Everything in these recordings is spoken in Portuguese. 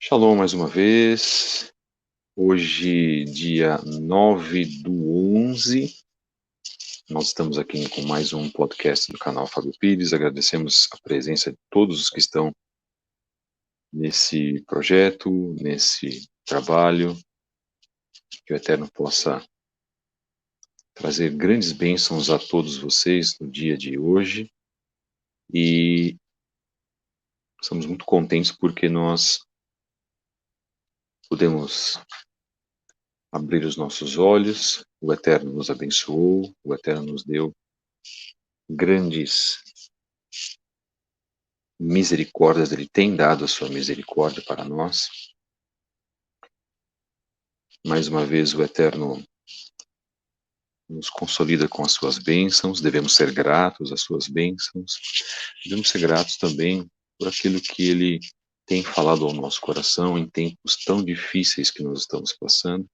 Shalom mais uma vez. Hoje, dia 9/11, nós estamos aqui com mais um podcast do canal Fábio Pires. Agradecemos a presença de todos os que estão nesse projeto, nesse trabalho. Que o Eterno possa trazer grandes bênçãos a todos vocês no dia de hoje. E estamos muito contentes porque nós podemos abrir os nossos olhos. O Eterno nos abençoou, o Eterno nos deu grandes misericórdias, Ele tem dado a sua misericórdia para nós. Mais uma vez, o Eterno nos consolida com as suas bênçãos, devemos ser gratos às suas bênçãos, devemos ser gratos também por aquilo que Ele tem falado ao nosso coração em tempos tão difíceis que nós estamos passando.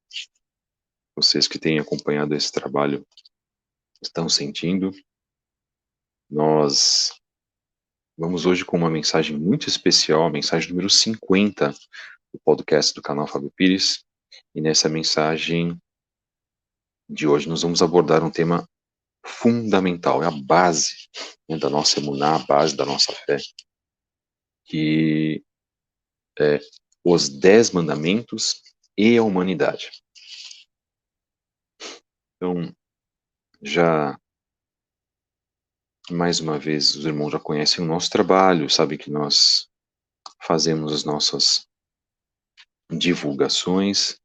Vocês que têm acompanhado esse trabalho estão sentindo. Nós vamos hoje com uma mensagem muito especial, a mensagem número 50 do podcast do canal Fábio Pires. E nessa mensagem de hoje nós vamos abordar um tema fundamental, é a base, né, da nossa emuná, a base da nossa fé, que é os 10 mandamentos e a humanidade. Então, já mais uma vez, os irmãos já conhecem o nosso trabalho, sabem que nós fazemos as nossas divulgações.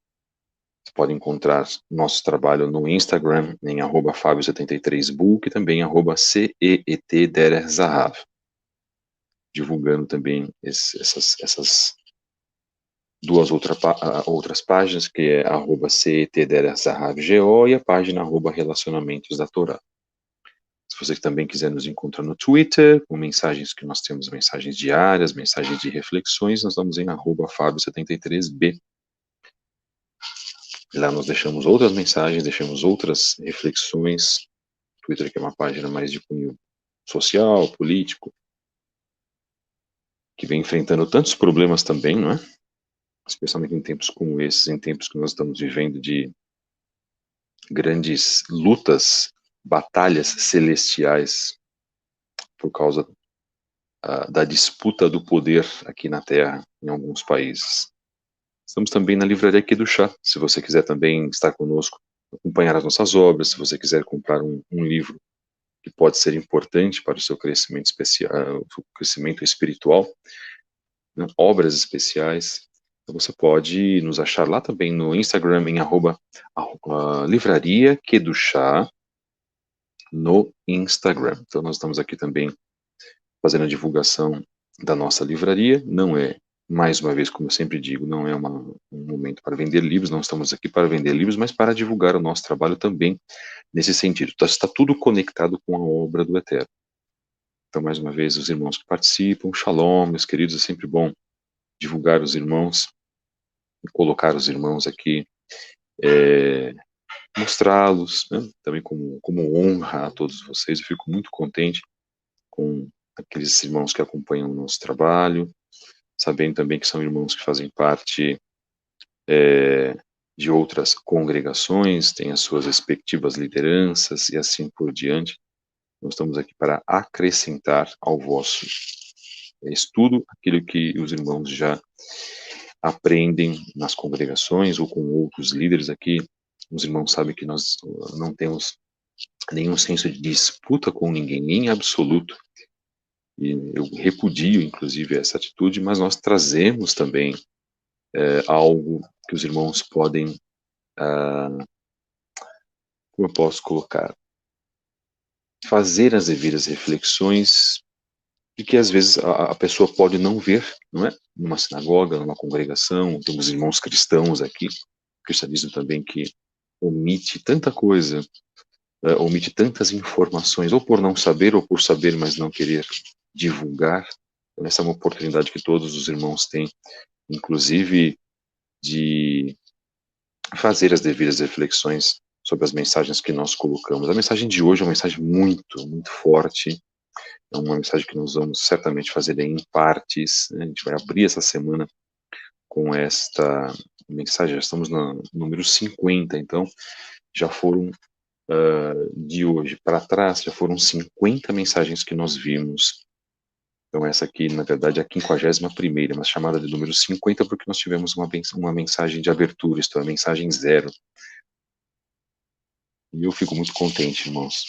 Você pode encontrar nosso trabalho no Instagram, em @fabio73book, e também @CEET-Derzahav, divulgando também essas duas outras páginas, que é @CET-Derzahavgo e a página @Relacionamentos da Torá. Se você também quiser nos encontrar no Twitter, com mensagens que nós temos, mensagens diárias, mensagens de reflexões, nós estamos em @Fabio73b. Lá nós deixamos outras mensagens, deixamos outras reflexões. Twitter, que é uma página mais de cunho social, político, que vem enfrentando tantos problemas também, não é? Especialmente em tempos como esses, em tempos que nós estamos vivendo de grandes lutas, batalhas celestiais por causa da disputa do poder aqui na Terra, em alguns países. Estamos também na Livraria Kedushá, se você quiser também estar conosco, acompanhar as nossas obras, se você quiser comprar um livro que pode ser importante para o seu crescimento crescimento espiritual, né, obras especiais, então você pode nos achar lá também no Instagram em @livraria Kedushá no Instagram. Então nós estamos aqui também fazendo a divulgação da nossa livraria. Não é, mais uma vez, como eu sempre digo, não é um momento para vender livros, não estamos aqui para vender livros, mas para divulgar o nosso trabalho também nesse sentido. Está tudo conectado com a obra do Eterno. Então, mais uma vez, os irmãos que participam, shalom, meus queridos, é sempre bom divulgar os irmãos e colocar os irmãos aqui, mostrá-los, né, também como honra a todos vocês. Eu fico muito contente com aqueles irmãos que acompanham o nosso trabalho, sabendo também que são irmãos que fazem parte de outras congregações, têm as suas respectivas lideranças e assim por diante. Nós estamos aqui para acrescentar ao vosso estudo aquilo que os irmãos já aprendem nas congregações ou com outros líderes aqui. Os irmãos sabem que nós não temos nenhum senso de disputa com ninguém, em absoluto. E eu repudio, inclusive, essa atitude, mas nós trazemos também algo que os irmãos podem, como eu posso colocar, fazer as devidas reflexões de que às vezes a pessoa pode não ver, não é? Numa sinagoga, numa congregação, temos irmãos cristãos aqui, o cristianismo também que omite tanta coisa, omite tantas informações, ou por não saber, ou por saber, mas não querer divulgar. Então, essa é uma oportunidade que todos os irmãos têm, inclusive de fazer as devidas reflexões sobre as mensagens que nós colocamos. A mensagem de hoje é uma mensagem muito, muito forte, é uma mensagem que nós vamos certamente fazer em partes, né? A gente vai abrir essa semana com esta mensagem. Já estamos no número 50, então já foram, de hoje para trás, já foram 50 mensagens que nós vimos. Então essa aqui, na verdade, é a 51ª, mas chamada de número 50 porque nós tivemos uma mensagem de abertura, isto é, a mensagem 0. E eu fico muito contente, irmãos,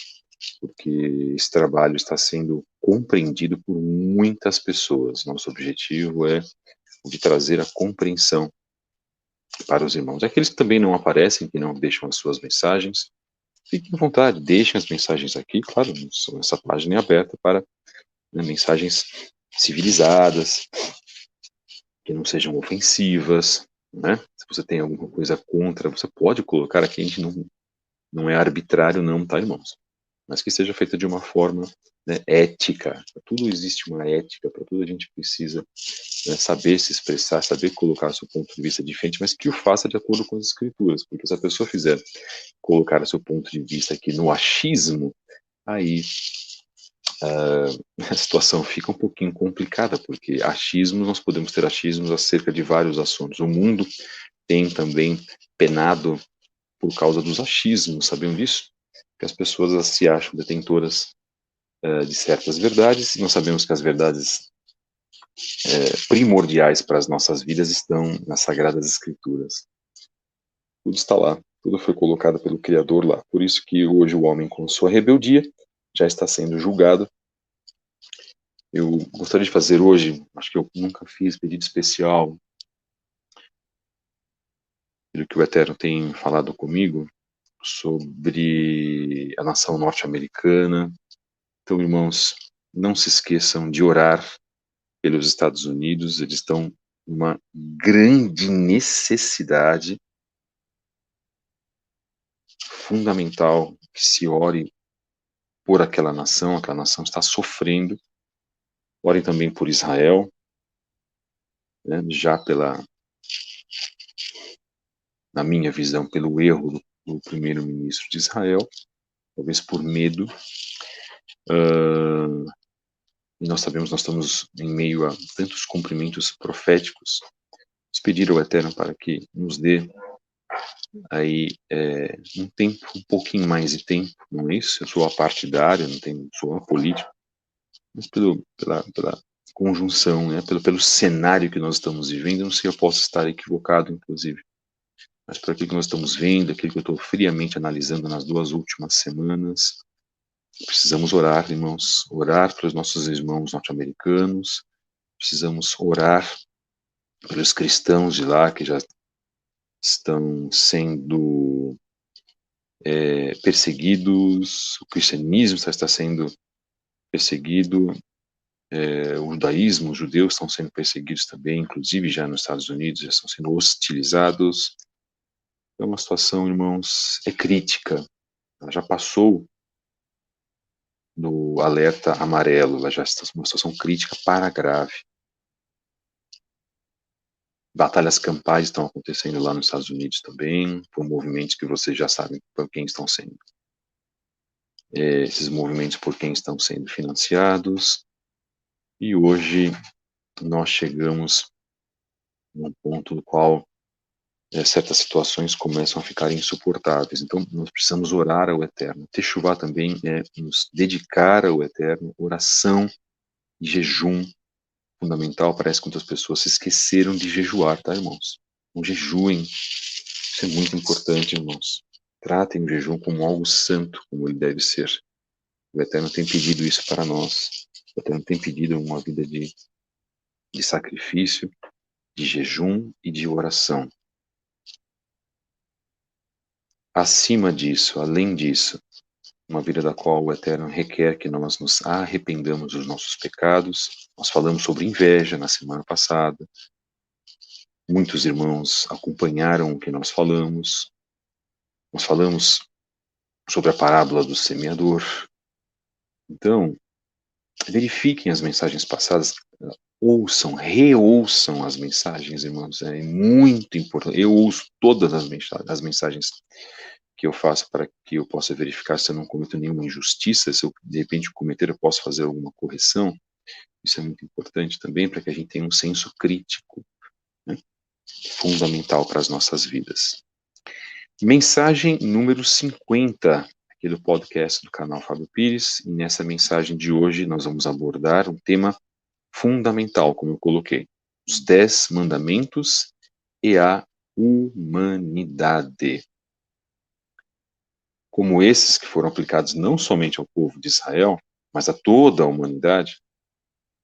porque esse trabalho está sendo compreendido por muitas pessoas. Nosso objetivo é o de trazer a compreensão para os irmãos. Aqueles que também não aparecem, que não deixam as suas mensagens, fiquem à vontade, deixem as mensagens aqui. Claro, essa página é aberta para, né, mensagens civilizadas, que não sejam ofensivas, né? Se você tem alguma coisa contra, você pode colocar aqui, a gente não é arbitrário não, tá, irmãos? Mas que seja feita de uma forma, né, ética. Para tudo existe uma ética, para tudo a gente precisa, né, saber se expressar, saber colocar seu ponto de vista diferente, mas que o faça de acordo com as escrituras, porque se a pessoa fizer colocar o seu ponto de vista aqui no achismo, aí a situação fica um pouquinho complicada, porque achismos, nós podemos ter achismos acerca de vários assuntos. O mundo tem também penado por causa dos achismos, sabiam disso? Que as pessoas se acham detentoras de certas verdades, e nós sabemos que as verdades primordiais para as nossas vidas estão nas Sagradas Escrituras. Tudo está lá, tudo foi colocado pelo Criador lá. Por isso que hoje o homem, com sua rebeldia, já está sendo julgado. Eu gostaria de fazer hoje, acho que eu nunca fiz pedido especial, pelo que o Eterno tem falado comigo, sobre a nação norte-americana. Então, irmãos, não se esqueçam de orar pelos Estados Unidos, eles estão numa grande necessidade, fundamental que se ore por aquela nação está sofrendo. Orem também por Israel, né, já na minha visão, pelo erro do primeiro-ministro de Israel, talvez por medo. E nós sabemos, nós estamos em meio a tantos cumprimentos proféticos. Vamos pedir ao Eterno para que nos dê aí um tempo, um pouquinho mais de tempo, não é isso? Eu sou apartidário, não sou apolítico, mas pela conjunção, né, pelo cenário que nós estamos vivendo, não sei se eu posso estar equivocado, inclusive, mas por aquilo que nós estamos vendo, aquilo que eu estou friamente analisando nas 2 últimas semanas, precisamos orar, irmãos, orar para os nossos irmãos norte-americanos, precisamos orar pelos cristãos de lá que já estão sendo perseguidos, o cristianismo está sendo perseguido, o judaísmo, os judeus estão sendo perseguidos também, inclusive já nos Estados Unidos, já estão sendo hostilizados. É uma situação, irmãos, crítica. Ela já passou do alerta amarelo, ela já está uma situação crítica para grave. Batalhas campais estão acontecendo lá nos Estados Unidos também, por movimentos que vocês já sabem por quem estão sendo. Esses movimentos por quem estão sendo financiados. E hoje nós chegamos num ponto no qual certas situações começam a ficar insuportáveis. Então, nós precisamos orar ao Eterno. Techuvá também é nos dedicar ao Eterno, oração e jejum fundamental. Parece que muitas pessoas se esqueceram de jejuar, tá, irmãos? Não jejuem. Isso é muito importante, irmãos. Tratem o jejum como algo santo, como ele deve ser. O Eterno tem pedido isso para nós. O Eterno tem pedido uma vida de sacrifício, de jejum e de oração. Acima disso, além disso, uma vida da qual o Eterno requer que nós nos arrependamos dos nossos pecados. Nós falamos sobre inveja na semana passada. Muitos irmãos acompanharam o que nós falamos. Nós falamos sobre a parábola do semeador. Então, verifiquem as mensagens passadas, ouçam, reouçam as mensagens, irmãos. É muito importante. Eu ouço todas as mensagens que eu faço para que eu possa verificar se eu não cometo nenhuma injustiça, se eu de repente cometer, eu posso fazer alguma correção. Isso é muito importante também para que a gente tenha um senso crítico, né? fundamental para as nossas vidas. Mensagem número 50, aqui do podcast do canal Fábio Pires, e nessa mensagem de hoje nós vamos abordar um tema fundamental, como eu coloquei, os 10 mandamentos e a humanidade. Como esses que foram aplicados não somente ao povo de Israel, mas a toda a humanidade,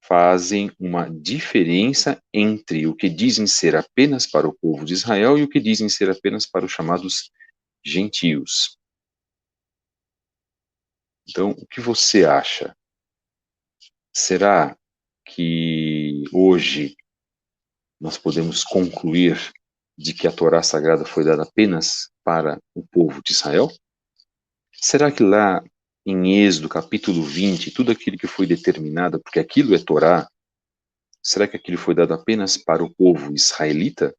fazem uma diferença entre o que dizem ser apenas para o povo de Israel e o que dizem ser apenas para os chamados gentios. Então, o que você acha? Será que hoje nós podemos concluir de que a Torá Sagrada foi dada apenas para o povo de Israel? Será que lá em Êxodo, capítulo 20, tudo aquilo que foi determinado, porque aquilo é Torá, será que aquilo foi dado apenas para o povo israelita?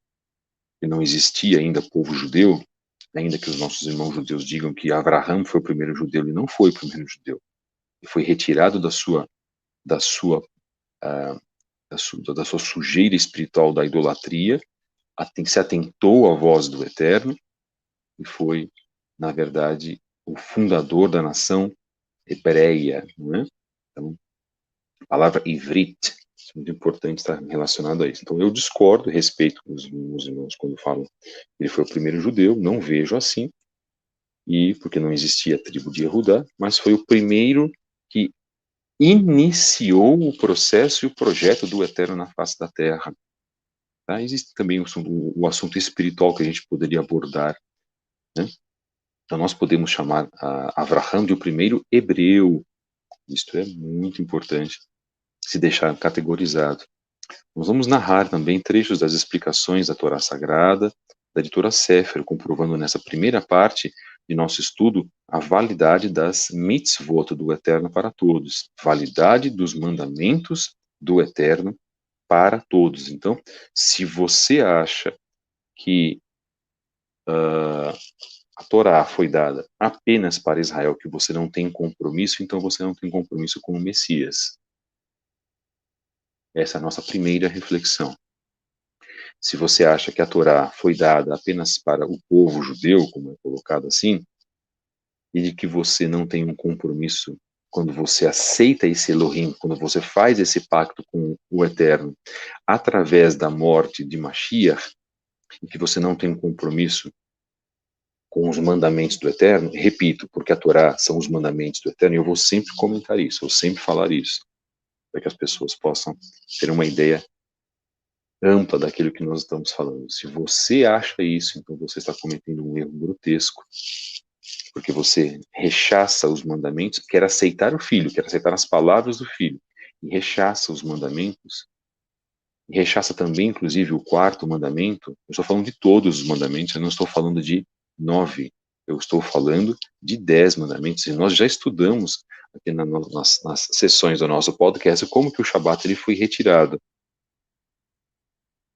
Que não existia ainda povo judeu, ainda que os nossos irmãos judeus digam que Abraham foi o primeiro judeu, ele não foi o primeiro judeu. Ele foi retirado da sua sujeira espiritual da idolatria, se atentou à voz do Eterno e foi, na verdade, o fundador da nação hebreia, não é? Então, a palavra ivrit, é muito importante estar relacionado a isso. Então, eu discordo, respeito os meus irmãos quando falam que ele foi o primeiro judeu, não vejo assim, e porque não existia a tribo de Judá, mas foi o primeiro que iniciou o processo e o projeto do Eterno na face da Terra. Tá? Existe também o assunto espiritual que a gente poderia abordar, né? Então nós podemos chamar a Avraham de o primeiro hebreu. Isto é muito importante se deixar categorizado. Nós vamos narrar também trechos das explicações da Torá Sagrada, da editora Sefer, comprovando nessa primeira parte de nosso estudo a validade das mitzvot do Eterno para todos, validade dos mandamentos do Eterno para todos. Então, se você acha que a Torá foi dada apenas para Israel, que você não tem compromisso, então você não tem compromisso com o Messias. Essa é a nossa primeira reflexão. Se você acha que a Torá foi dada apenas para o povo judeu, como é colocado assim, e de que você não tem um compromisso quando você aceita esse Elohim, quando você faz esse pacto com o Eterno, através da morte de Mashiach, e que você não tem um compromisso com os mandamentos do Eterno, repito, porque a Torá são os mandamentos do Eterno, e eu vou sempre comentar isso, eu vou sempre falar isso, para que as pessoas possam ter uma ideia ampla daquilo que nós estamos falando. Se você acha isso, então você está cometendo um erro grotesco, porque você rechaça os mandamentos, quer aceitar o Filho, quer aceitar as palavras do Filho, e rechaça os mandamentos, e rechaça também, inclusive, o quarto mandamento. Eu estou falando de todos os mandamentos, eu não estou falando de 9, eu estou falando de 10 mandamentos, e nós já estudamos aqui nas sessões do nosso podcast como que o Shabat ele foi retirado,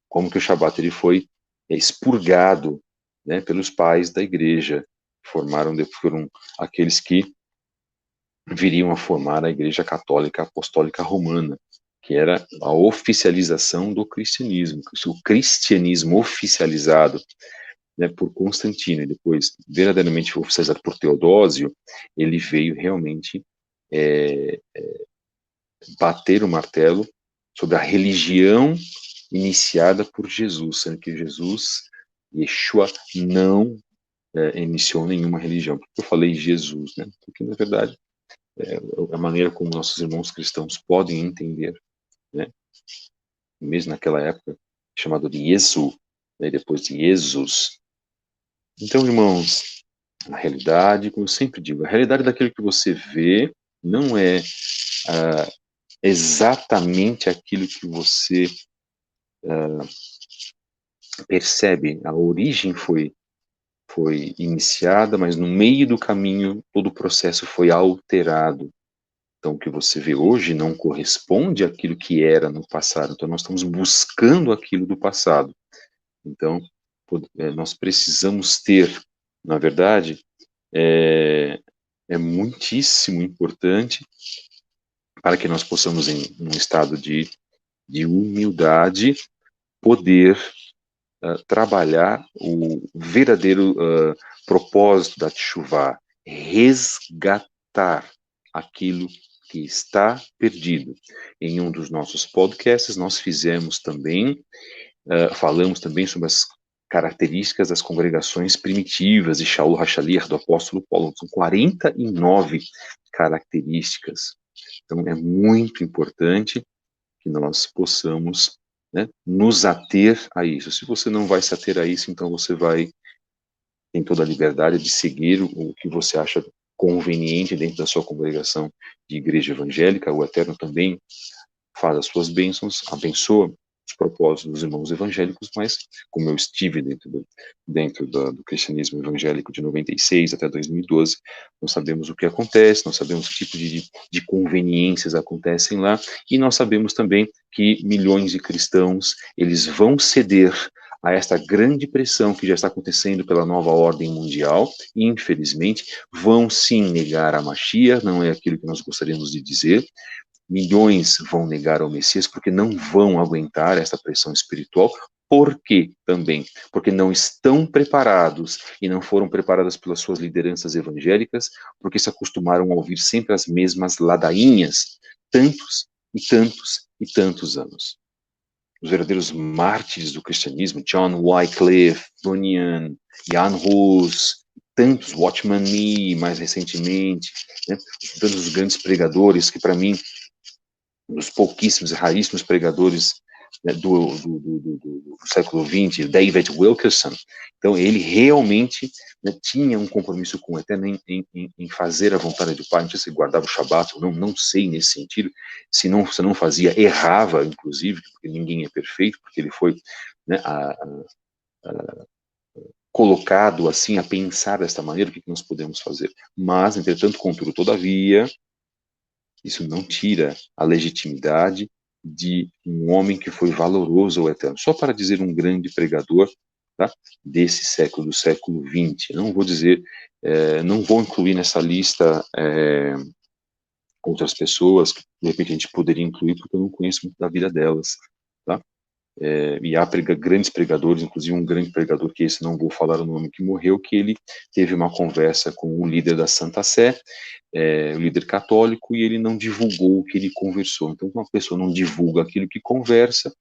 como que o Shabat ele foi expurgado, né, pelos pais da igreja, foram aqueles que viriam a formar a Igreja Católica Apostólica Romana, que era a oficialização do cristianismo, o cristianismo oficializado, né, por Constantino, e depois verdadeiramente oficializado por Teodósio, ele veio realmente bater o martelo sobre a religião iniciada por Jesus, sendo que Yeshua, não iniciou nenhuma religião. Por que eu falei Jesus, né? Porque, na verdade, a maneira como nossos irmãos cristãos podem entender, né? Mesmo naquela época, chamado de Yesu, né? Depois de Jesus. Então, irmãos, a realidade, como eu sempre digo, a realidade daquilo que você vê não é exatamente aquilo que você percebe. A origem foi iniciada, mas no meio do caminho todo o processo foi alterado. Então, o que você vê hoje não corresponde àquilo que era no passado. Então, nós estamos buscando aquilo do passado. Então, nós precisamos ter, na verdade, é muitíssimo importante para que nós possamos, em um estado de humildade, poder trabalhar o verdadeiro propósito da Teshuvá, resgatar aquilo que está perdido. Em um dos nossos podcasts, nós fizemos também, falamos também sobre as características das congregações primitivas de Shaul HaShaliach, do apóstolo Paulo. São 49 características. Então, é muito importante que nós possamos, né, nos ater a isso. Se você não vai se ater a isso, então você tem toda a liberdade de seguir o que você acha conveniente dentro da sua congregação de igreja evangélica. O Eterno também faz as suas bênçãos, abençoa os propósitos dos irmãos evangélicos, mas como eu estive dentro do cristianismo evangélico de 96 até 2012, nós sabemos o que acontece, nós sabemos que tipo de conveniências acontecem lá, e nós sabemos também que milhões de cristãos, eles vão ceder a esta grande pressão que já está acontecendo pela nova ordem mundial, e infelizmente vão sim negar a Mashiach, não é aquilo que nós gostaríamos de dizer. Milhões vão negar ao Messias porque não vão aguentar essa pressão espiritual. Por quê também? Porque não estão preparados e não foram preparadas pelas suas lideranças evangélicas, porque se acostumaram a ouvir sempre as mesmas ladainhas, tantos e tantos e tantos anos. Os verdadeiros mártires do cristianismo, John Wycliffe, Bunyan, Jan Hus, tantos, Watchman Nee, mais recentemente, né, tantos grandes pregadores que, para mim, dos pouquíssimos, raríssimos pregadores, né, do século XX, David Wilkerson. Então, ele realmente, né, tinha um compromisso com o Eterno em fazer a vontade do Pai. Não sei se guardava o Shabat ou não sei nesse sentido. Se não fazia, errava, inclusive, porque ninguém é perfeito, porque ele foi, né, colocado assim a pensar desta maneira, o que nós podemos fazer. Mas, entretanto, contudo, todavia, isso não tira a legitimidade de um homem que foi valoroso ao Eterno. Só para dizer um grande pregador, tá, desse século, do século XX. Não vou dizer, não vou incluir nessa lista outras pessoas que de repente a gente poderia incluir, porque eu não conheço muito da vida delas. Tá? E há grandes pregadores, inclusive um grande pregador, que esse não vou falar o nome, que morreu, que ele teve uma conversa com o líder da Santa Sé, o líder católico, e ele não divulgou o que ele conversou. Então, uma pessoa não divulga aquilo que conversa,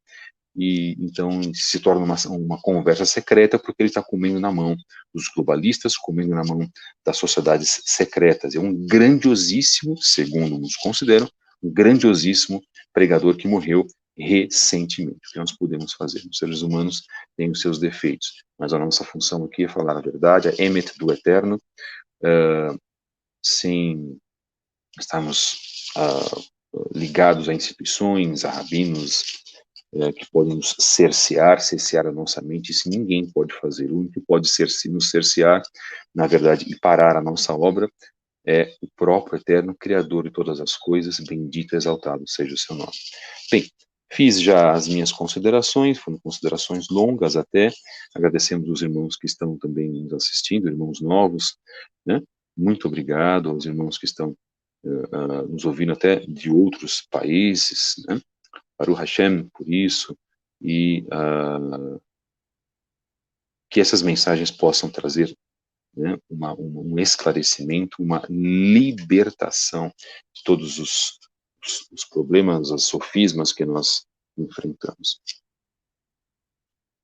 e então se torna uma conversa secreta, porque ele está comendo na mão dos globalistas, comendo na mão das sociedades secretas. É um grandiosíssimo, segundo uns consideram, um grandiosíssimo pregador que morreu recentemente. O que nós podemos fazer? Os seres humanos têm os seus defeitos, mas a nossa função aqui é falar a verdade, é emet do Eterno, sem estarmos ligados a instituições, a rabinos, que podem nos cercear a nossa mente. Isso ninguém pode fazer. O único que pode nos cercear, na verdade, e parar a nossa obra, é o próprio Eterno, Criador de todas as coisas, bendito e exaltado seja o seu nome. Bem, fiz já as minhas considerações, foram considerações longas até, agradecemos os irmãos que estão também nos assistindo, irmãos novos, né? Muito obrigado aos irmãos que estão nos ouvindo até de outros países, né? Baruch Hashem por isso, e que essas mensagens possam trazer, né, um esclarecimento, uma libertação de todos os problemas, as sofismas que nós enfrentamos.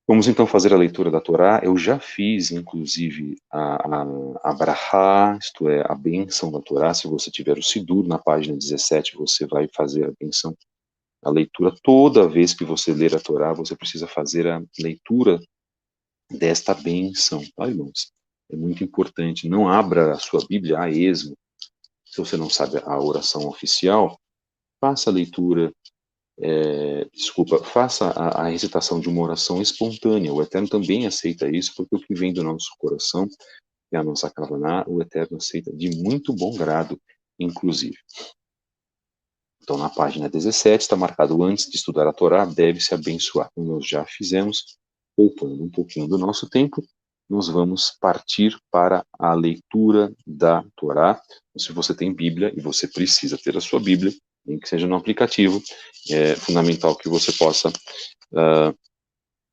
Vamos então fazer a leitura da Torá. Eu já fiz, inclusive, a Brahá, isto é, a bênção da Torá. Se você tiver o Sidur, na página 17, você vai fazer a bênção, a leitura. Toda vez que você ler a Torá, você precisa fazer a leitura desta bênção, tá, irmãos? É muito importante. Não abra a sua Bíblia a esmo. Se você não sabe a oração oficial, faça a leitura, faça a recitação de uma oração espontânea. O Eterno também aceita isso, porque o que vem do nosso coração é a nossa kavaná, o Eterno aceita de muito bom grado, inclusive. Então, na página 17, está marcado: antes de estudar a Torá, deve-se abençoar. Como nós já fizemos, poupando um pouquinho do nosso tempo, nós vamos partir para a leitura da Torá. Se você tem Bíblia, e você precisa ter a sua Bíblia, nem que seja no aplicativo, é fundamental que você possa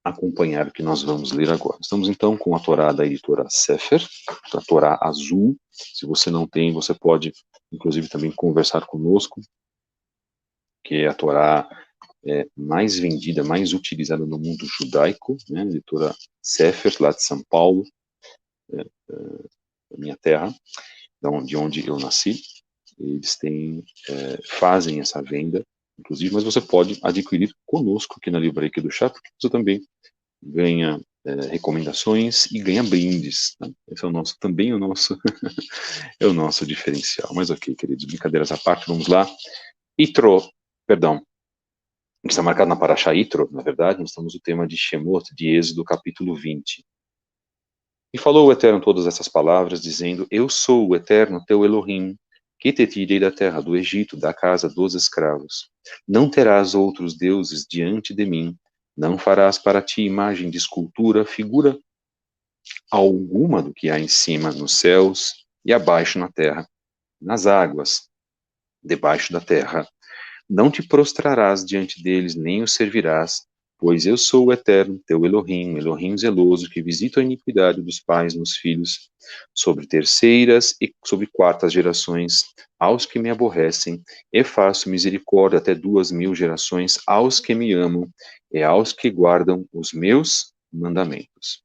acompanhar o que nós vamos ler agora. Estamos então com a Torá da editora Sefer, a Torá azul. Se você não tem, você pode, inclusive, também conversar conosco, que é a Torá mais vendida, mais utilizada no mundo judaico, né? A editora Sefer, lá de São Paulo, da minha terra, de onde eu nasci. Eles fazem essa venda, inclusive, mas você pode adquirir conosco aqui na Livraria do Chá, porque você também ganha recomendações e ganha brindes. Né? Esse é também o nosso, é o nosso diferencial. Mas ok, queridos, brincadeiras à parte, vamos lá. Itro, perdão, que está marcado na Parashá Itro, na verdade, nós estamos no tema de Shemot, de Êxodo, capítulo 20. E falou o Eterno todas essas palavras, dizendo: Eu sou o Eterno, teu Elohim, que te tirei da terra do Egito, da casa dos escravos. Não terás outros deuses diante de mim. Não farás para ti imagem de escultura, figura alguma do que há em cima nos céus e abaixo na terra, nas águas, debaixo da terra. Não te prostrarás diante deles, nem os servirás, pois eu sou o Eterno, teu Elohim, Elohim zeloso, que visita a iniquidade dos pais nos filhos, sobre terceiras e sobre quartas gerações, aos que me aborrecem, e faço misericórdia até 2.000 gerações aos que me amam, e aos que guardam os meus mandamentos.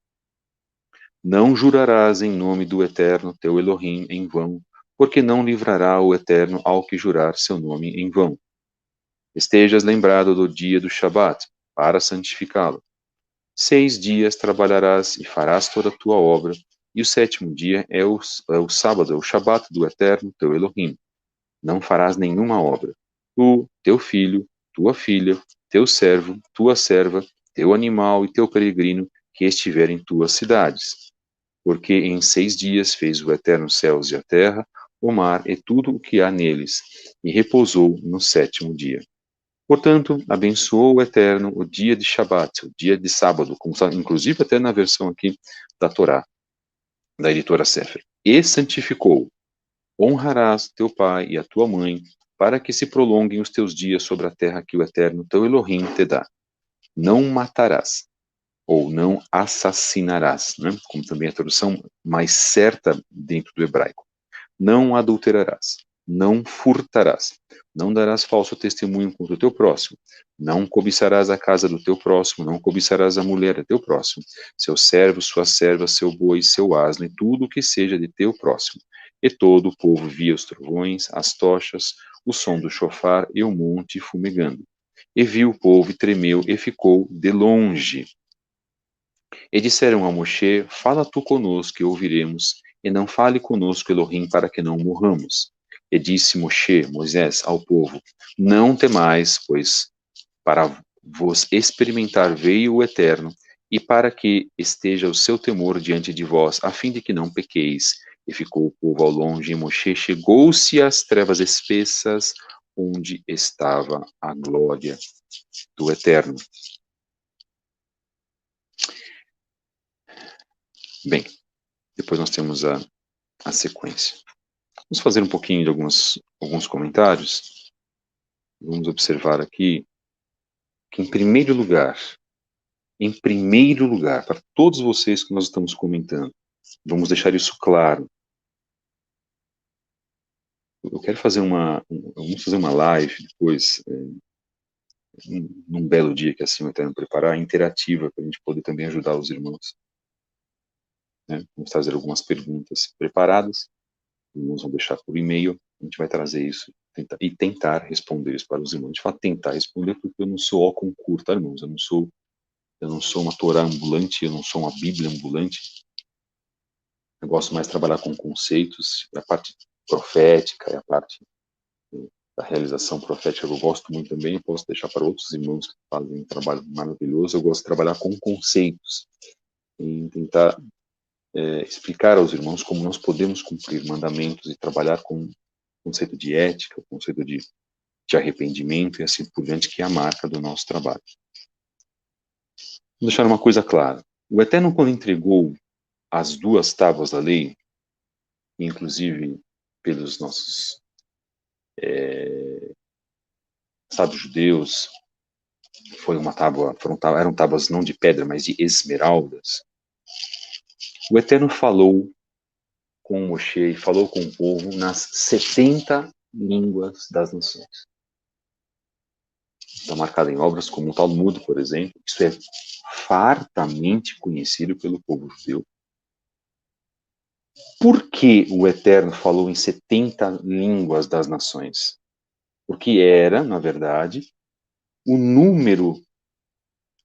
Não jurarás em nome do Eterno, teu Elohim, em vão, porque não livrará o Eterno ao que jurar seu nome em vão. Estejas lembrado do dia do Shabat, para santificá-lo. 6 dias trabalharás e farás toda a tua obra, e o 7º dia é o sábado, é o Shabat do Eterno, teu Elohim. Não farás nenhuma obra. Tu, teu filho, tua filha, teu servo, tua serva, teu animal e teu peregrino que estiver em tuas cidades. Porque em 6 dias fez o Eterno os céus e a terra, o mar e tudo o que há neles, e repousou no 7º dia. Portanto, abençoou o Eterno o dia de Shabat, o dia de sábado, como está, inclusive até na versão aqui da Torá, da editora Sefer, e santificou. Honrarás teu pai e a tua mãe, para que se prolonguem os teus dias sobre a terra que o Eterno, teu Elohim, te dá. Não matarás, ou não assassinarás, né? Como também a tradução mais certa dentro do hebraico. Não adulterarás, não furtarás, não darás falso testemunho contra o teu próximo, não cobiçarás a casa do teu próximo, não cobiçarás a mulher do teu próximo, seu servo, sua serva, seu boi, seu asno, e tudo o que seja de teu próximo. E todo o povo via os trovões, as tochas, o som do chofar e o monte fumegando. E viu o povo e tremeu e ficou de longe. E disseram a Moshe: Fala tu conosco e ouviremos, e não fale conosco Elohim para que não morramos. E disse Moshe, Moisés, ao povo: Não temais, pois para vos experimentar veio o Eterno, e para que esteja o seu temor diante de vós, a fim de que não pequeis. E ficou o povo ao longe, e Moshe chegou-se às trevas espessas, onde estava a glória do Eterno. Bem, depois nós temos a sequência. Vamos fazer um pouquinho de alguns comentários. Vamos observar aqui que, em primeiro lugar, para todos vocês que nós estamos comentando, vamos deixar isso claro. Eu quero fazer vamos fazer uma live depois, num belo dia que assim eu quero preparar, interativa, para a gente poder também ajudar os irmãos. Né? Vamos trazer algumas perguntas preparadas, os irmãos vão deixar por e-mail, a gente vai trazer isso e tentar responder isso para os irmãos. A gente fala tentar responder porque eu não sou ó concurso, tá, irmãos? Eu não sou uma Torá ambulante, eu não sou uma Bíblia ambulante. Eu gosto mais de trabalhar com conceitos, a parte profética, a parte da realização profética eu gosto muito também, eu posso deixar para outros irmãos que fazem um trabalho maravilhoso. Eu gosto de trabalhar com conceitos e tentar explicar aos irmãos como nós podemos cumprir mandamentos e trabalhar com o conceito de ética, o conceito de arrependimento e assim por diante, que é a marca do nosso trabalho. Vou deixar uma coisa clara. O Eterno, quando entregou as 2 tábuas da lei, inclusive pelos nossos sábios judeus, foi uma tábua, eram tábuas não de pedra, mas de esmeraldas. O Eterno falou com Moshe e falou com o povo nas 70 línguas das nações. Está marcado em obras como o Talmud, por exemplo. Isso é fartamente conhecido pelo povo judeu. Por que o Eterno falou em 70 línguas das nações? Porque era, na verdade, o número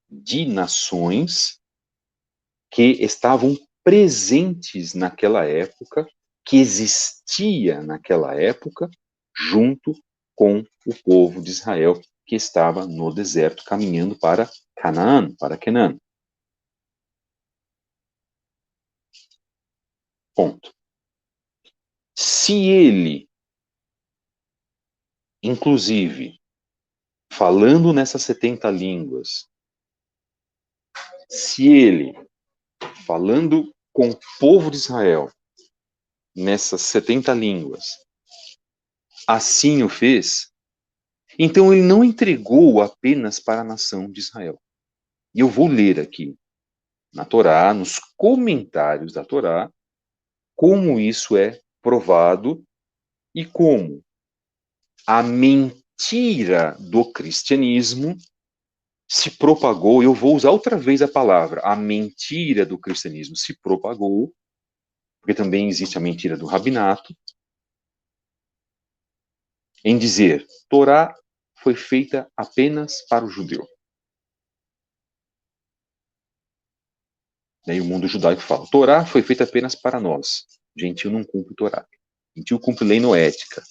de nações que estavam presentes naquela época, que existia naquela época, junto com o povo de Israel, que estava no deserto, caminhando para Canaã, para Canaã. Ponto. Se ele, inclusive, falando nessas 70 línguas, se ele, falando com o povo de Israel, nessas 70 línguas, assim o fez, então ele não entregou apenas para a nação de Israel. E eu vou ler aqui na Torá, nos comentários da Torá, como isso é provado e como a mentira do cristianismo se propagou. Eu vou usar outra vez a palavra, a mentira do cristianismo se propagou, porque também existe a mentira do rabinato, em dizer, Torá foi feita apenas para o judeu. Daí o mundo judaico fala, Torá foi feita apenas para nós. Gentil não cumpre Torá. Gentil cumpre lei noética.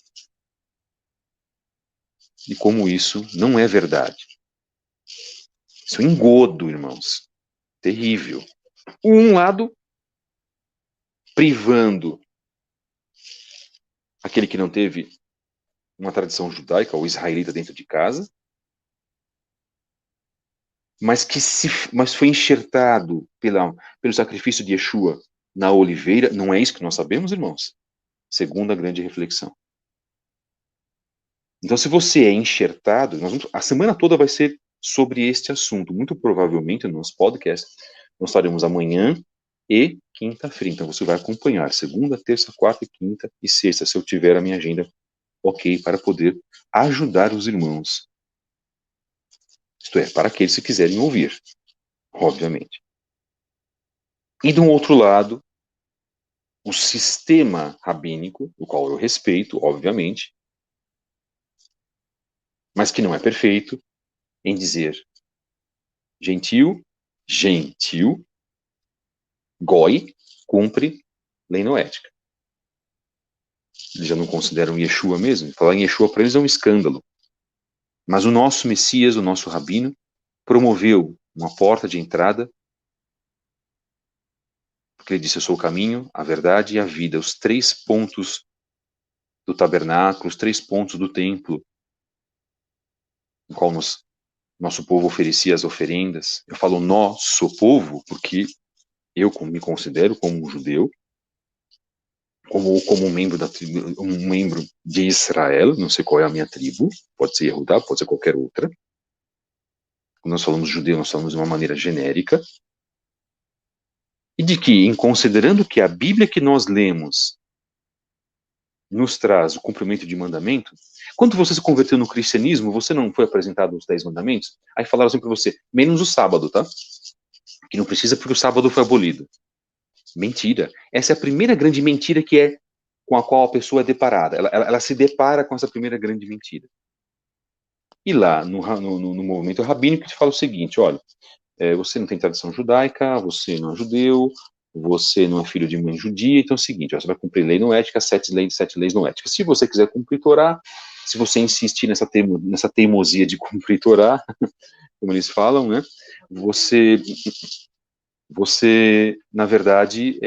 E como isso não é verdade. Isso é um engodo, irmãos. Terrível. Um lado, privando aquele que não teve uma tradição judaica ou israelita dentro de casa, mas foi enxertado pelo sacrifício de Yeshua na oliveira. Não é isso que nós sabemos, irmãos? Segunda grande reflexão. Então, se você é enxertado, a semana toda vai ser sobre este assunto. Muito provavelmente no nosso podcast nós estaremos amanhã e quinta-feira. Então, você vai acompanhar segunda, terça, quarta, quinta e sexta, se eu tiver a minha agenda ok, para poder ajudar os irmãos. Isto é, para aqueles que quiserem ouvir, obviamente. E do outro lado, o sistema rabínico, o qual eu respeito, obviamente, mas que não é perfeito, em dizer gentil, goi, cumpre lei noética. Eles já não consideram Yeshua mesmo. Falar em Yeshua para eles é um escândalo. Mas o nosso Messias, o nosso Rabino, promoveu uma porta de entrada, porque ele disse, eu sou o caminho, a verdade e a vida. Os 3 pontos do tabernáculo, os 3 pontos do templo, no qual nosso povo oferecia as oferendas. Eu falo nosso povo, porque eu me considero como um judeu, como um membro um membro de Israel, não sei qual é a minha tribo, pode ser Yehudá, pode ser qualquer outra. Quando nós falamos judeu, nós falamos de uma maneira genérica. E de que, em considerando que a Bíblia que nós lemos nos traz o cumprimento de mandamento, quando você se converteu no cristianismo, você não foi apresentado os 10 mandamentos? Aí falaram assim para você, menos o sábado, tá? Que não precisa porque o sábado foi abolido. Mentira. Essa é a primeira grande mentira com a qual a pessoa é deparada. Ela se depara com essa primeira grande mentira. E lá, no movimento rabínico, te fala o seguinte, olha, você não tem tradição judaica, você não é judeu, você não é filho de mãe judia, então é o seguinte, você vai cumprir lei noética, 7 leis noéticas. Se você quiser cumprir Torá, se você insistir nessa teimosia de cumprir Torá, como eles falam, né, você na verdade,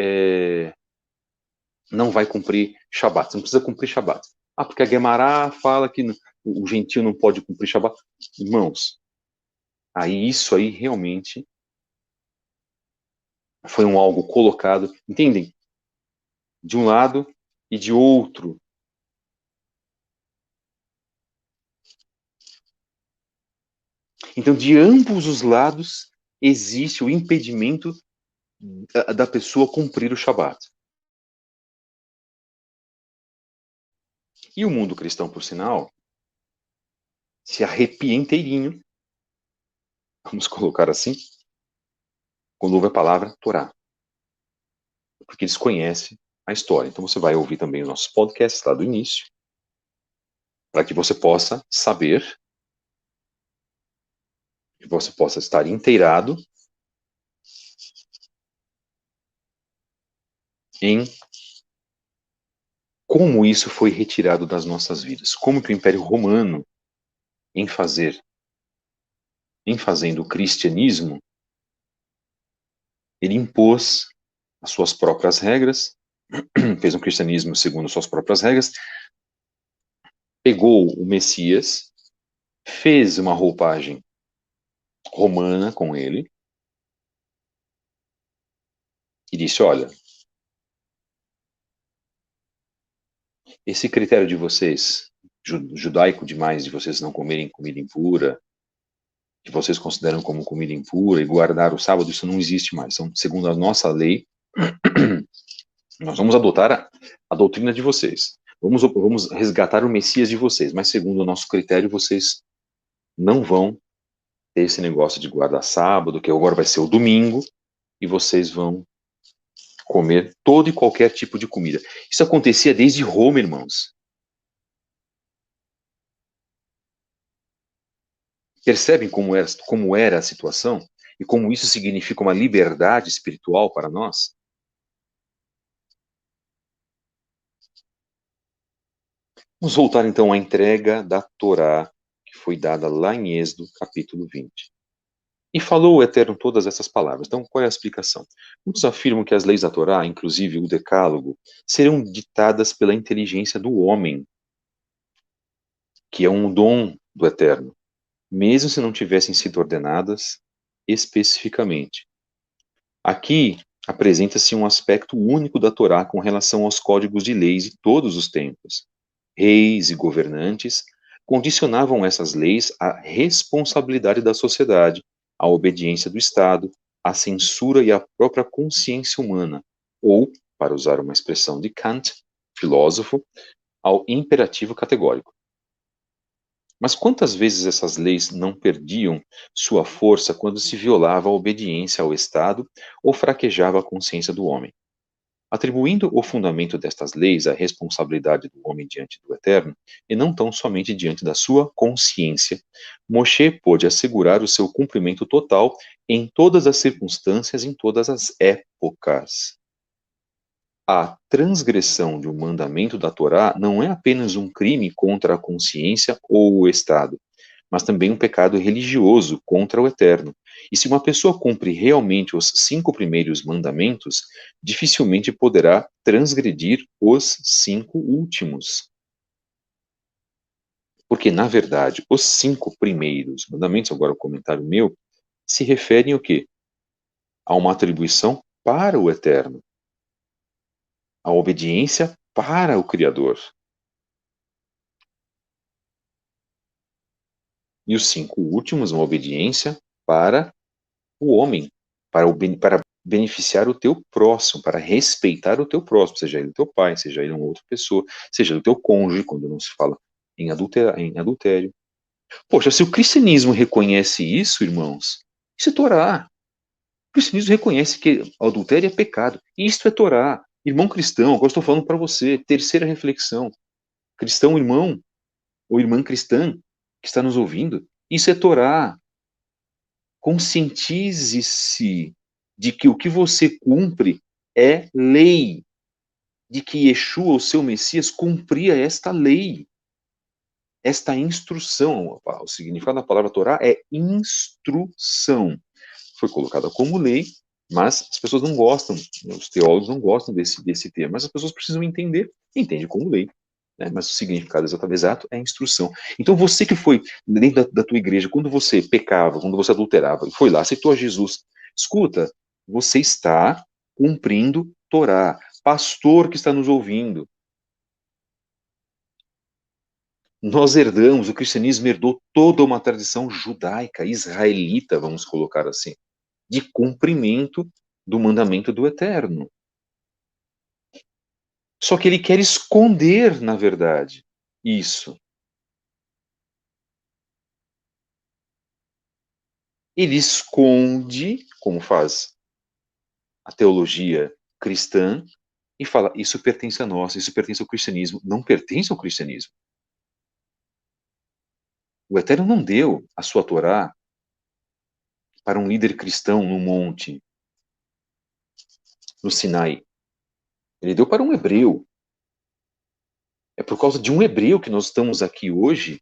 não vai cumprir Shabat, você não precisa cumprir Shabat. Ah, porque a Guemará fala que o gentil não pode cumprir Shabat. Irmãos, isso aí realmente foi algo colocado, entendem? De um lado e de outro. Então, de ambos os lados, existe o impedimento da pessoa cumprir o Shabat. E o mundo cristão, por sinal, se arrepia inteirinho, vamos colocar assim, quando ouve a palavra Torá. Porque eles conhecem a história. Então você vai ouvir também os nossos podcasts lá do início, para que você possa saber, que você possa estar inteirado em como isso foi retirado das nossas vidas. Como que o Império Romano, em fazendo o cristianismo, ele impôs as suas próprias regras, fez um cristianismo segundo suas próprias regras, pegou o Messias, fez uma roupagem romana com ele e disse: olha, esse critério de vocês, judaico demais, de vocês não comerem comida impura, que vocês consideram como comida impura e guardar o sábado, isso não existe mais. Então, segundo a nossa lei, nós vamos adotar a doutrina de vocês. Vamos resgatar o Messias de vocês, mas segundo o nosso critério, vocês não vão ter esse negócio de guardar sábado, que agora vai ser o domingo, e vocês vão comer todo e qualquer tipo de comida. Isso acontecia desde Roma, irmãos. Percebem como era a situação? E como isso significa uma liberdade espiritual para nós? Vamos voltar então à entrega da Torá, que foi dada lá em Êxodo, capítulo 20. E falou o Eterno todas essas palavras. Então, qual é a explicação? Muitos afirmam que as leis da Torá, inclusive o Decálogo, serão ditadas pela inteligência do homem, que é um dom do Eterno, mesmo se não tivessem sido ordenadas especificamente. Aqui apresenta-se um aspecto único da Torá com relação aos códigos de leis de todos os tempos. Reis e governantes condicionavam essas leis à responsabilidade da sociedade, à obediência do Estado, à censura e à própria consciência humana, ou, para usar uma expressão de Kant, filósofo, ao imperativo categórico. Mas quantas vezes essas leis não perdiam sua força quando se violava a obediência ao Estado ou fraquejava a consciência do homem? Atribuindo o fundamento destas leis à responsabilidade do homem diante do Eterno, e não tão somente diante da sua consciência, Moshe pôde assegurar o seu cumprimento total em todas as circunstâncias, em todas as épocas. A transgressão de um mandamento da Torá não é apenas um crime contra a consciência ou o Estado, mas também um pecado religioso contra o Eterno. E se uma pessoa cumpre realmente os 5 primeiros mandamentos, dificilmente poderá transgredir os 5 últimos. Porque, na verdade, os 5 primeiros mandamentos, agora o comentário meu, se referem ao quê? A uma atribuição para o Eterno, a obediência para o Criador. E os 5 últimos, uma obediência para o homem, para beneficiar o teu próximo, para respeitar o teu próximo, seja ele teu pai, seja ele uma outra pessoa, seja ele o teu cônjuge, quando não se fala em adultério. Poxa, se o cristianismo reconhece isso, irmãos, isso é Torá. O cristianismo reconhece que o adultério é pecado. Isto é Torá. Irmão cristão, agora estou falando para você, terceira reflexão. Cristão, irmão, ou irmã cristã, que está nos ouvindo, isso é Torá. Conscientize-se de que o que você cumpre é lei, de que Yeshua, o seu Messias, cumpria esta lei, esta instrução. O significado da palavra Torá é instrução. Foi colocada como lei, mas as pessoas não gostam, os teólogos não gostam desse termo, mas as pessoas precisam entender, entende como lei. Né? Mas o significado exato é instrução. Então você que foi dentro da tua igreja, quando você pecava, quando você adulterava, e foi lá, aceitou a Jesus, escuta, você está cumprindo Torá. Pastor que está nos ouvindo, Nós herdamos, o cristianismo herdou toda uma tradição judaica, israelita, vamos colocar assim, de cumprimento do mandamento do Eterno. Só que ele quer esconder, na verdade, isso. Ele esconde, como faz a teologia cristã, e fala: isso pertence a nós, isso pertence ao cristianismo. Não pertence ao cristianismo. O Eterno não deu a sua Torá para um líder cristão no monte, no Sinai. Ele deu para um hebreu. É por causa de um hebreu que nós estamos aqui hoje,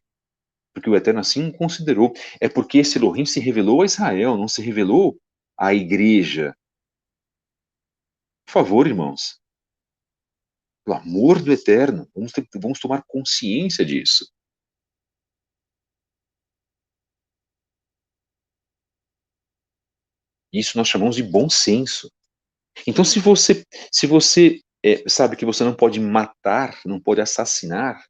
porque o Eterno assim considerou. É porque esse Elohim se revelou a Israel, não se revelou à igreja. Por favor, irmãos, pelo amor do Eterno, vamos tomar consciência disso. Isso nós chamamos de bom senso. Então, se você sabe que você não pode matar, não pode assassinar,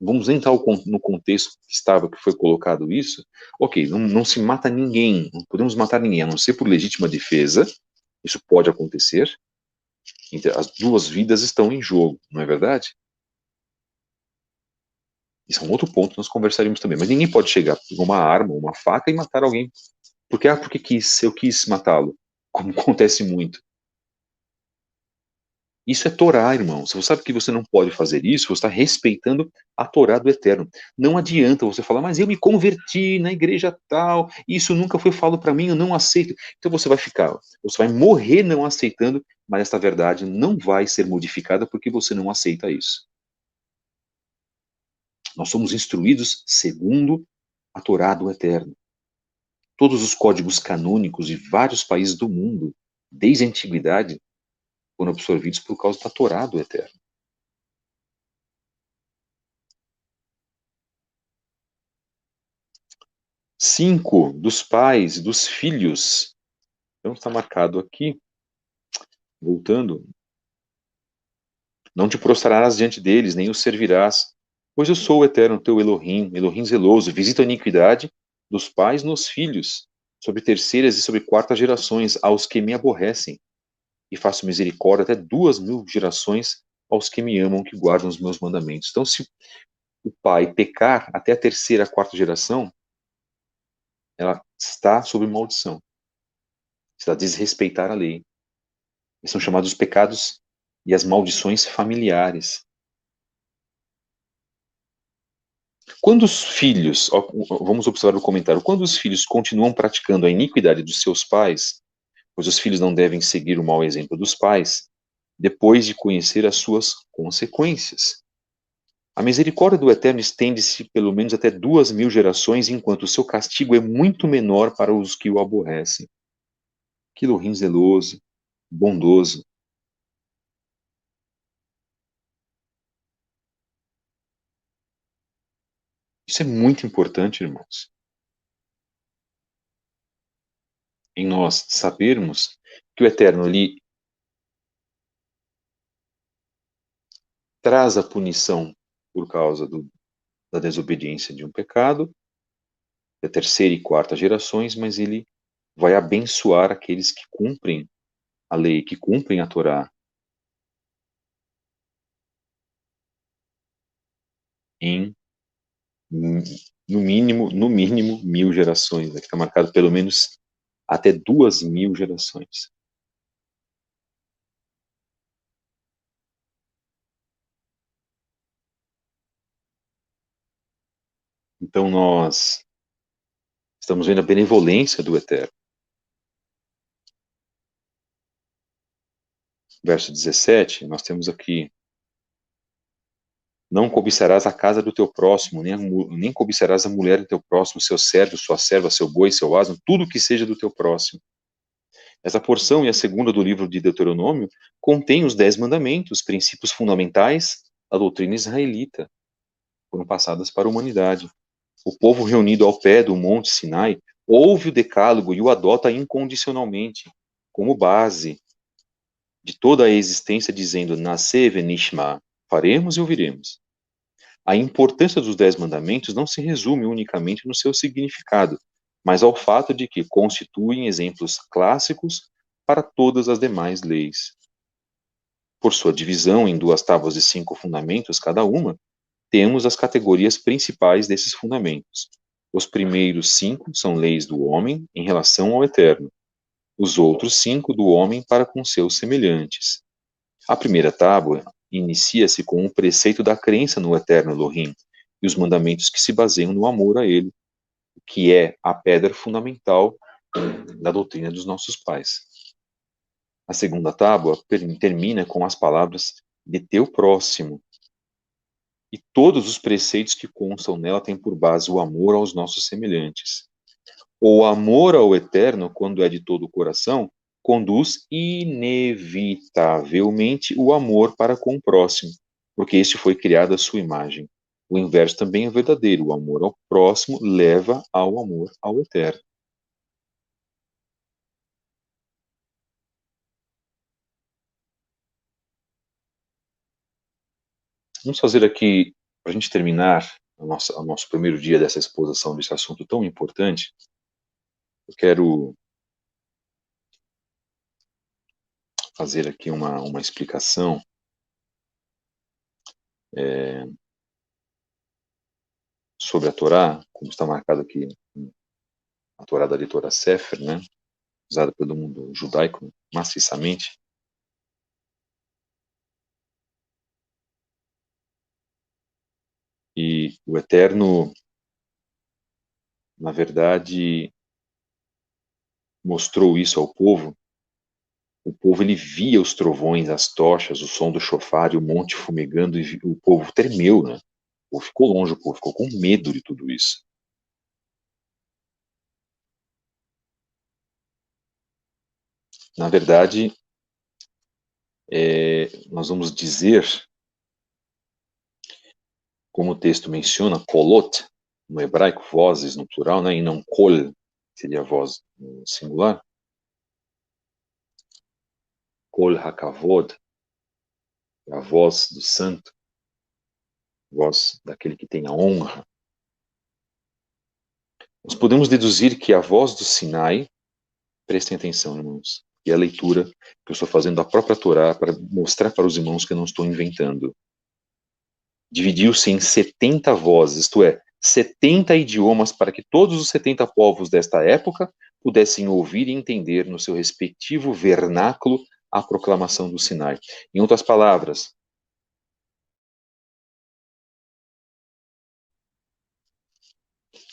vamos entrar no contexto que foi colocado isso. Ok, não se mata ninguém, não podemos matar ninguém, a não ser por legítima defesa. Isso pode acontecer. As duas vidas estão em jogo, não é verdade? Isso é um outro ponto que nós conversaríamos também. Mas ninguém pode chegar com uma arma, uma faca e matar alguém. Porque eu quis matá-lo, como acontece muito. Isso é Torá, irmão. Se você sabe que você não pode fazer isso, você está respeitando a Torá do Eterno. Não adianta você falar, mas eu me converti na igreja tal, isso nunca foi falado para mim, eu não aceito. Então você vai morrer não aceitando, mas esta verdade não vai ser modificada porque você não aceita isso. Nós somos instruídos segundo a Torá do Eterno. Todos os códigos canônicos de vários países do mundo, desde a antiguidade, foram absorvidos por causa da Torá do Eterno. 5 dos pais e dos filhos. Então está marcado aqui, voltando. Não te prostrarás diante deles, nem os servirás, pois eu sou o eterno teu Elohim, Elohim zeloso, visito a iniquidade dos pais nos filhos, sobre terceiras e sobre quartas gerações, aos que me aborrecem, e faço misericórdia até 2.000 gerações aos que me amam, que guardam os meus mandamentos. Então, se o pai pecar até a terceira, quarta geração, ela está sob maldição, está a desrespeitar a lei. São chamados os pecados e as maldições familiares. Quando os filhos, vamos observar o comentário, quando os filhos continuam praticando a iniquidade dos seus pais, pois os filhos não devem seguir o mau exemplo dos pais, depois de conhecer as suas consequências. A misericórdia do Eterno estende-se pelo menos até 2.000 gerações, enquanto o seu castigo é muito menor para os que o aborrecem. Que Elohim zeloso, bondoso. Isso é muito importante, irmãos, em nós sabermos que o Eterno ali traz a punição por causa da desobediência de um pecado, da terceira e quarta gerações, mas ele vai abençoar aqueles que cumprem a lei, que cumprem a Torá em no mínimo 1.000 gerações. Aqui está marcado pelo menos até 2.000 gerações. Então nós estamos vendo a benevolência do Eterno. Verso 17, nós temos aqui: não cobiçarás a casa do teu próximo, nem cobiçarás a mulher do teu próximo, seu servo, sua serva, seu boi, seu asno, tudo que seja do teu próximo. Essa porção e a segunda do livro de Deuteronômio contém os 10 mandamentos, princípios fundamentais da doutrina israelita, foram passadas para a humanidade. O povo reunido ao pé do Monte Sinai ouve o decálogo e o adota incondicionalmente, como base de toda a existência, dizendo: Nasce venishma, faremos e ouviremos. A importância dos 10 mandamentos não se resume unicamente no seu significado, mas ao fato de que constituem exemplos clássicos para todas as demais leis. Por sua divisão em 2 tábuas de 5 fundamentos cada uma, temos as categorias principais desses fundamentos. Os primeiros 5 são leis do homem em relação ao eterno, os outros 5 do homem para com seus semelhantes. A primeira tábua inicia-se com o preceito da crença no eterno Elohim e os mandamentos que se baseiam no amor a ele, que é a pedra fundamental da doutrina dos nossos pais. A segunda tábua termina com as palavras de teu próximo, e todos os preceitos que constam nela têm por base o amor aos nossos semelhantes. O amor ao eterno, quando é de todo o coração, conduz inevitavelmente o amor para com o próximo, porque este foi criado à sua imagem. O inverso também é verdadeiro. O amor ao próximo leva ao amor ao eterno. Vamos fazer aqui, para a gente terminar o nosso primeiro dia dessa exposição desse assunto tão importante, eu quero fazer aqui uma explicação sobre a Torá, como está marcado aqui, a Torá da editora Sefer, né, usada pelo mundo judaico maciçamente. E o Eterno, na verdade, mostrou isso ao povo. O povo ele via os trovões, as tochas, o som do chofar e o monte fumegando, e o povo tremeu, né? O povo ficou longe, o povo ficou com medo de tudo isso. Na verdade, nós vamos dizer, como o texto menciona, kolot, no hebraico, vozes no plural, né, e não kol, seria voz no singular. Kol hakavod, a voz do santo, a voz daquele que tem a honra. Nós podemos deduzir que a voz do Sinai, prestem atenção, irmãos, e a leitura que eu estou fazendo da própria Torá para mostrar para os irmãos que eu não estou inventando. Dividiu-se em 70 vozes, isto é, 70 idiomas para que todos os 70 povos desta época pudessem ouvir e entender no seu respectivo vernáculo a proclamação do Sinai. Em outras palavras,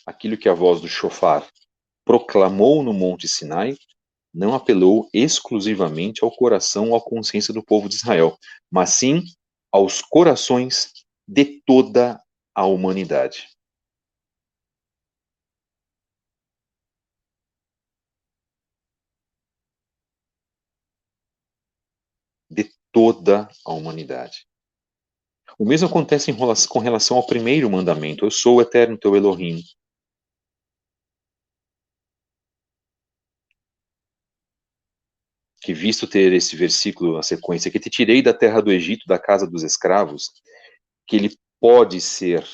aquilo que a voz do shofar proclamou no Monte Sinai não apelou exclusivamente ao coração ou à consciência do povo de Israel, mas sim aos corações de toda a humanidade. De toda a humanidade. O mesmo acontece com relação ao primeiro mandamento: eu sou o eterno teu Elohim. Que visto ter esse versículo na sequência, que te tirei da terra do Egito, da casa dos escravos, que ele pode ser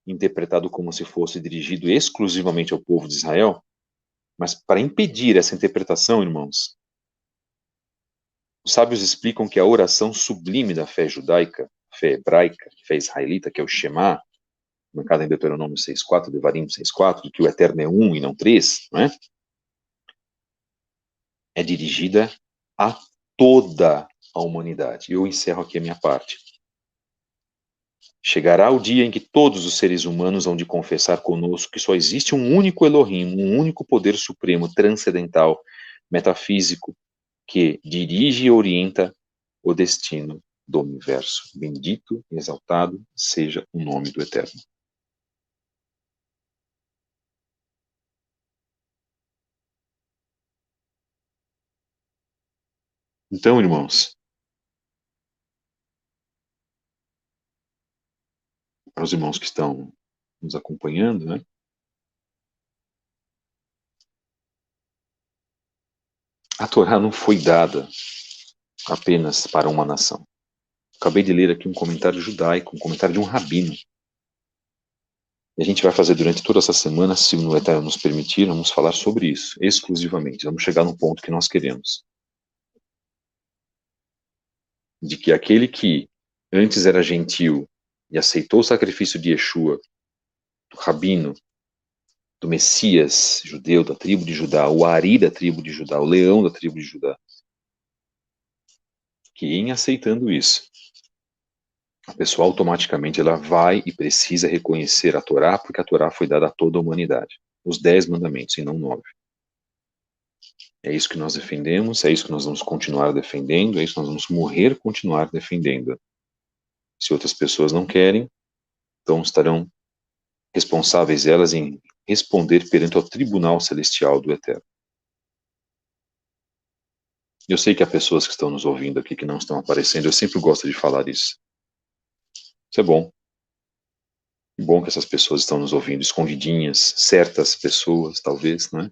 interpretado como se fosse dirigido exclusivamente ao povo de Israel, mas para impedir essa interpretação, irmãos, os sábios explicam que a oração sublime da fé judaica, fé hebraica, fé israelita, que é o Shema, marcado em Deuteronômio 6.4, Devarim 6.4, de que o Eterno é um e não três, não é? É dirigida a toda a humanidade. Eu encerro aqui a minha parte. Chegará o dia em que todos os seres humanos hão de confessar conosco que só existe um único Elohim, um único poder supremo, transcendental, metafísico, que dirige e orienta o destino do universo. Bendito e exaltado seja o nome do Eterno. Então, irmãos, para os irmãos que estão nos acompanhando, né? A Torá não foi dada apenas para uma nação. Acabei de ler aqui um comentário judaico, um comentário de um rabino, E a gente vai fazer durante toda essa semana, se o Eterno nos permitir, vamos falar sobre isso, exclusivamente. Vamos chegar no ponto que nós queremos. De que aquele que antes era gentil e aceitou o sacrifício de Yeshua, do Rabino, do Messias judeu, da tribo de Judá, o Ari da tribo de Judá, o leão da tribo de Judá, que em aceitando isso, a pessoa automaticamente ela vai e precisa reconhecer a Torá, porque a Torá foi dada a toda a humanidade. Os 10 mandamentos, e não 9. É isso que nós defendemos, é isso que nós vamos continuar defendendo, é isso que nós vamos morrer continuar defendendo. Se outras pessoas não querem, então estarão responsáveis elas em responder perante o tribunal celestial do Eterno. Eu sei que há pessoas que estão nos ouvindo aqui que não estão aparecendo, eu sempre gosto de falar isso. Isso é bom. Que bom que essas pessoas estão nos ouvindo, escondidinhas, certas pessoas, talvez, não é?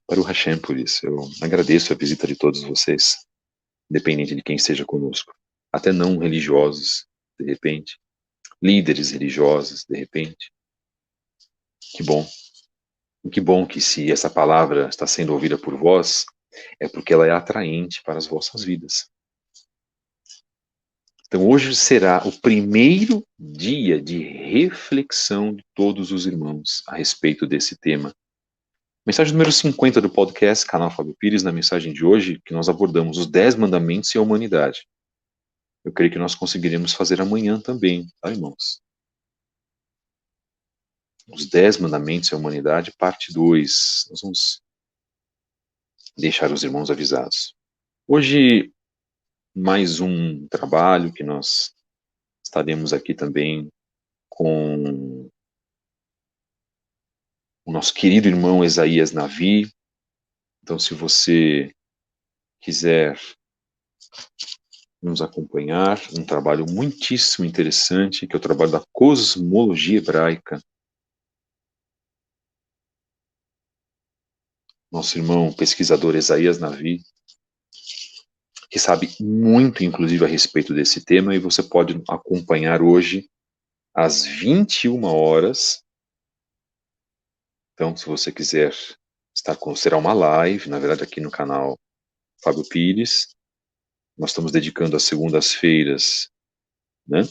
Para o Hashem por isso. Eu agradeço a visita de todos vocês, independente de quem esteja conosco. Até não religiosos, de repente. Líderes religiosos, de repente. Que bom. E que bom que se essa palavra está sendo ouvida por vós, é porque ela é atraente para as vossas vidas. Então hoje será o primeiro dia de reflexão de todos os irmãos a respeito desse tema. Mensagem número 50 do podcast, canal Fábio Pires, na mensagem de hoje, que nós abordamos os 10 mandamentos e a humanidade. Eu creio que nós conseguiremos fazer amanhã também, tá, irmãos? Os 10 mandamentos e a humanidade, parte 2. Nós vamos deixar os irmãos avisados. Hoje, mais um trabalho que nós estaremos aqui também com o nosso querido irmão Isaías Navi. Então, se você quiser nos acompanhar, um trabalho muitíssimo interessante, que é o trabalho da cosmologia hebraica. Nosso irmão pesquisador Isaías Navi, que sabe muito, inclusive, a respeito desse tema, e você pode acompanhar hoje às 21 horas. Então, se você quiser estar com, será uma live, na verdade, aqui no canal Fábio Pires. Nós estamos dedicando as segundas-feiras, né,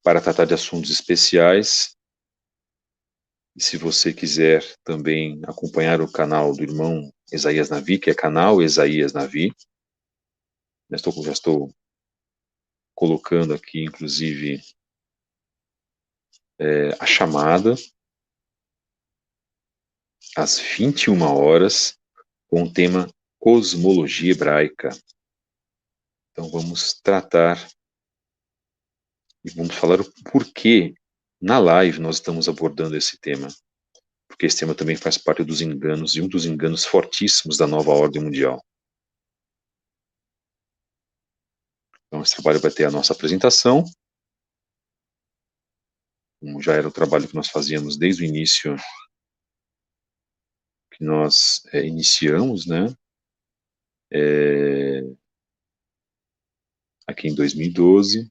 para tratar de assuntos especiais. E se você quiser também acompanhar o canal do irmão Isaías Navi, que é canal Isaías Navi, já estou colocando aqui, inclusive, a chamada às 21 horas com o tema cosmologia hebraica. Então vamos tratar e vamos falar o porquê na live nós estamos abordando esse tema. Porque esse tema também faz parte dos enganos, e um dos enganos fortíssimos da nova ordem mundial. Então esse trabalho vai ter a nossa apresentação, como já era o trabalho que nós fazíamos desde o início, que nós iniciamos, né, aqui em 2012.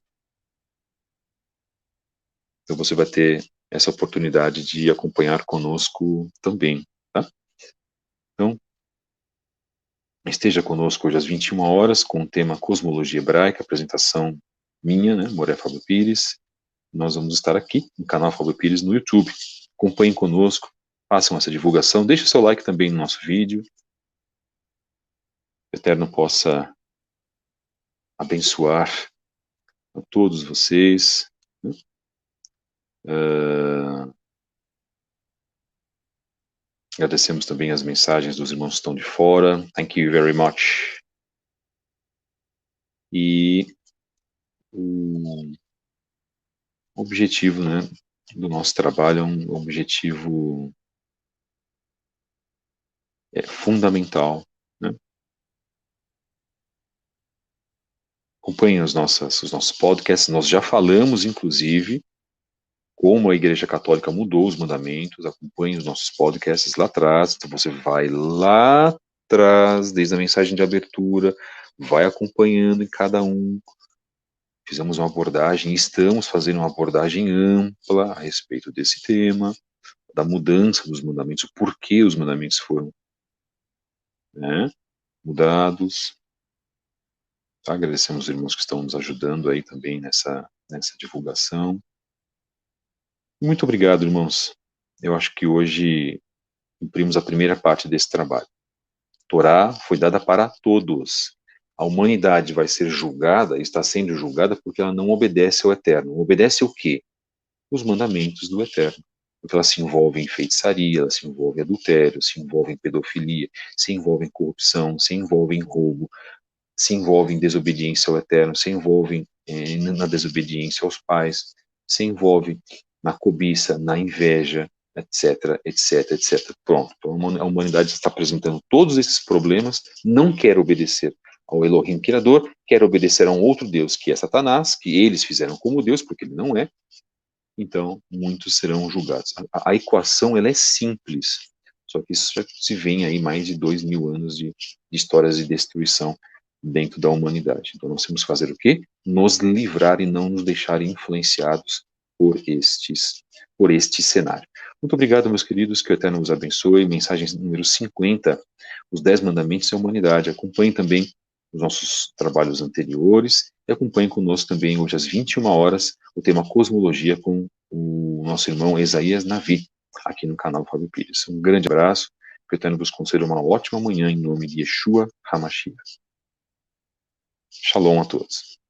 Então você vai ter essa oportunidade de acompanhar conosco também, tá? Então, esteja conosco hoje às 21 horas com o tema Cosmologia Hebraica, apresentação minha, né, Moré Fábio Pires. Nós vamos estar aqui no canal Fábio Pires no YouTube. Acompanhem conosco, façam essa divulgação, deixe o seu like também no nosso vídeo. Que o Eterno possa abençoar a todos vocês. Agradecemos também as mensagens dos irmãos que estão de fora. Thank you very much. E o objetivo, né, do nosso trabalho é um objetivo fundamental, né? Acompanhem os nossos podcasts. Nós já falamos, inclusive, como a Igreja Católica mudou os mandamentos. Acompanhem os nossos podcasts lá atrás. Então você vai lá atrás, desde a mensagem de abertura, vai acompanhando em cada um. fizemos uma abordagem, estamos fazendo uma abordagem ampla a respeito desse tema, da mudança dos mandamentos, o porquê os mandamentos foram, né, mudados. Tá? Agradecemos os irmãos que estão nos ajudando aí também nessa divulgação. Muito obrigado, irmãos. Eu acho que hoje cumprimos a primeira parte desse trabalho. A Torá foi dada para todos. A humanidade vai ser julgada, está sendo julgada porque ela não obedece ao Eterno. Obedece o quê? Os mandamentos do Eterno. Porque ela se envolve em feitiçaria, ela se envolve em adultério, se envolve em pedofilia, se envolve em corrupção, se envolve em roubo, se envolve em desobediência ao Eterno, se envolve na desobediência aos pais, se envolve na cobiça, na inveja, etc, etc, etc. Pronto. Então, a humanidade está apresentando todos esses problemas, não quer obedecer ao Elohim Criador, quer obedecer a um outro Deus, que é Satanás, que eles fizeram como Deus, porque ele não é. Então, muitos serão julgados. A equação, ela é simples, só que isso já se vem aí mais de 2000 anos de histórias de destruição dentro da humanidade. Então, nós temos que fazer o quê? Nos livrar e não nos deixar influenciados por este cenário. Muito obrigado, meus queridos, que o Eterno vos abençoe. Mensagem número 50, os 10 mandamentos da humanidade. Acompanhe também os nossos trabalhos anteriores e acompanhe conosco também hoje às 21 horas o tema Cosmologia com o nosso irmão Isaías Navi, aqui no canal Fábio Pires. Um grande abraço, que o Eterno vos conceda uma ótima manhã em nome de Yeshua HaMashiach. Shalom a todos.